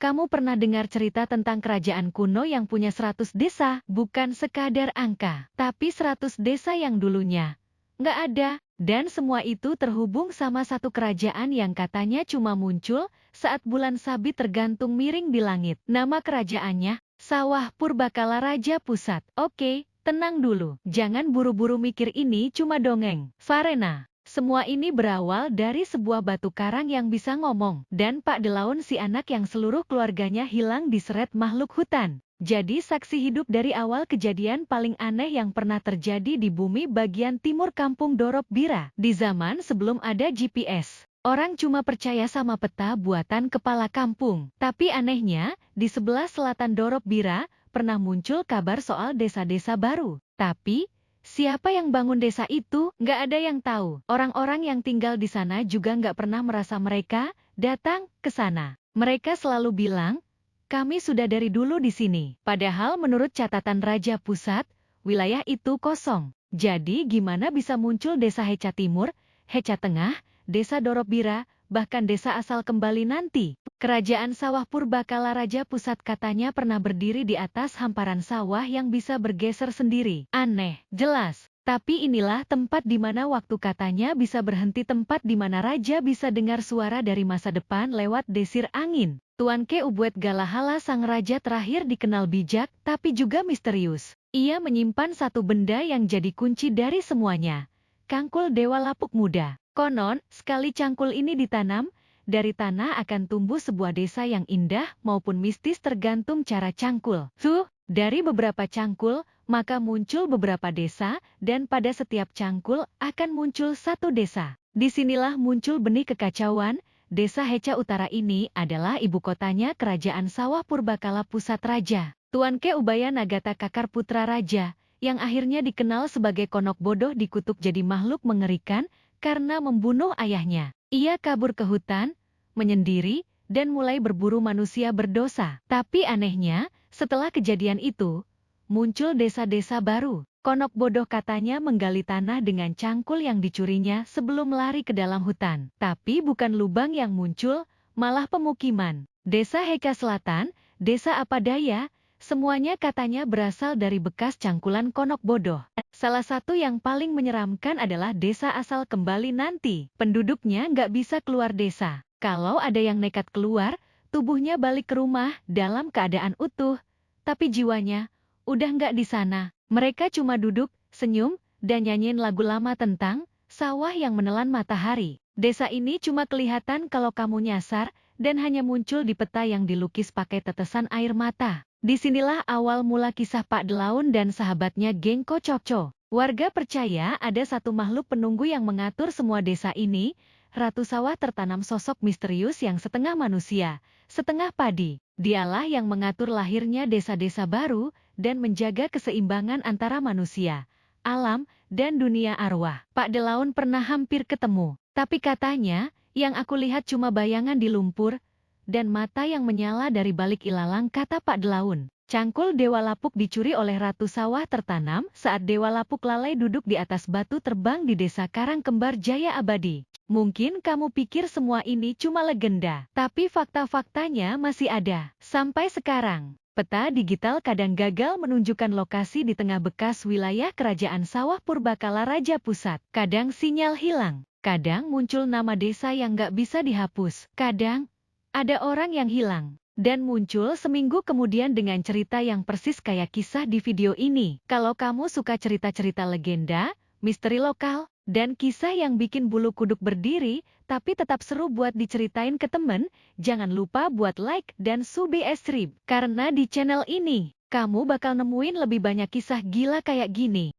kamu pernah dengar cerita tentang kerajaan kuno yang punya 100 desa? Bukan sekadar angka, tapi 100 desa yang dulunya nggak ada. Dan semua itu terhubung sama satu kerajaan yang katanya cuma muncul saat bulan sabit tergantung miring di langit. Nama kerajaannya, Sawah Purbakala Raja Pusat. Oke, tenang dulu. Jangan buru-buru mikir ini cuma dongeng. Farena. Semua ini berawal dari sebuah batu karang yang bisa ngomong. Dan Pak Delaun si anak yang seluruh keluarganya hilang diseret makhluk hutan. Jadi saksi hidup dari awal kejadian paling aneh yang pernah terjadi di bumi bagian timur kampung Dorop Bira. Di zaman sebelum ada GPS. Orang cuma percaya sama peta buatan kepala kampung. Tapi anehnya, di sebelah selatan Dorop Bira, pernah muncul kabar soal desa-desa baru. Tapi, siapa yang bangun desa itu? Nggak ada yang tahu. Orang-orang yang tinggal di sana juga nggak pernah merasa mereka datang ke sana. Mereka selalu bilang, kami sudah dari dulu di sini. Padahal menurut catatan Raja Pusat, wilayah itu kosong. Jadi gimana bisa muncul desa Heca Timur, Heca Tengah, desa Dorobira, bahkan desa asal kembali nanti? Kerajaan Sawah Purbakala Raja Pusat katanya pernah berdiri di atas hamparan sawah yang bisa bergeser sendiri. Aneh, jelas. Tapi inilah tempat di mana waktu katanya bisa berhenti, tempat di mana raja bisa dengar suara dari masa depan lewat desir angin. Tuan Ke Ubuet Galahala sang raja terakhir dikenal bijak tapi juga misterius. Ia menyimpan satu benda yang jadi kunci dari semuanya. Cangkul Dewa Lapuk Muda. Konon, sekali cangkul ini ditanam, dari tanah akan tumbuh sebuah desa yang indah maupun mistis tergantung cara cangkul. Dari beberapa cangkul, maka muncul beberapa desa, dan pada setiap cangkul akan muncul satu desa. Disinilah muncul benih kekacauan. Desa Heca Utara ini adalah ibu kotanya kerajaan Sawah Purbakala Pusat Raja. Tuan Ke Ubaya Nagata Kakar Putra Raja, yang akhirnya dikenal sebagai Konok Bodoh dikutuk jadi makhluk mengerikan karena membunuh ayahnya. Ia kabur ke hutan, menyendiri, dan mulai berburu manusia berdosa. Tapi anehnya, setelah kejadian itu, muncul desa-desa baru. Konok Bodoh katanya menggali tanah dengan cangkul yang dicurinya sebelum lari ke dalam hutan. Tapi bukan lubang yang muncul, malah pemukiman. Desa Heca Selatan, Desa Apadaya, semuanya katanya berasal dari bekas cangkulan Konok Bodoh. Salah satu yang paling menyeramkan adalah desa asal kembali nanti. Penduduknya nggak bisa keluar desa. Kalau ada yang nekat keluar, tubuhnya balik ke rumah dalam keadaan utuh. Tapi jiwanya udah nggak di sana. Mereka cuma duduk, senyum, dan nyanyiin lagu lama tentang sawah yang menelan matahari. Desa ini cuma kelihatan kalau kamu nyasar, dan hanya muncul di peta yang dilukis pakai tetesan air mata. Disinilah awal mula kisah Pak Delaun dan sahabatnya geng Kocokco. Warga percaya ada satu makhluk penunggu yang mengatur semua desa ini. Ratu Sawah tertanam sosok misterius yang setengah manusia, setengah padi. Dialah yang mengatur lahirnya desa-desa baru dan menjaga keseimbangan antara manusia, alam, dan dunia arwah. Pak Delaun pernah hampir ketemu, tapi katanya yang aku lihat cuma bayangan di lumpur dan mata yang menyala dari balik ilalang, kata Pak Delaun. Cangkul Dewa Lapuk dicuri oleh Ratu Sawah tertanam saat Dewa Lapuk lalai duduk di atas batu terbang di desa Karang Kembar Jaya Abadi. Mungkin kamu pikir semua ini cuma legenda, tapi fakta-faktanya masih ada. Sampai sekarang, peta digital kadang gagal menunjukkan lokasi di tengah bekas wilayah kerajaan Sawah Purbakala Raja Pusat. Kadang sinyal hilang, kadang muncul nama desa yang nggak bisa dihapus, kadang ada orang yang hilang dan muncul seminggu kemudian dengan cerita yang persis kayak kisah di video ini. Kalau kamu suka cerita-cerita legenda, misteri lokal, dan kisah yang bikin bulu kuduk berdiri, tapi tetap seru buat diceritain ke temen, jangan lupa buat like dan subscribe. Karena di channel ini, kamu bakal nemuin lebih banyak kisah gila kayak gini.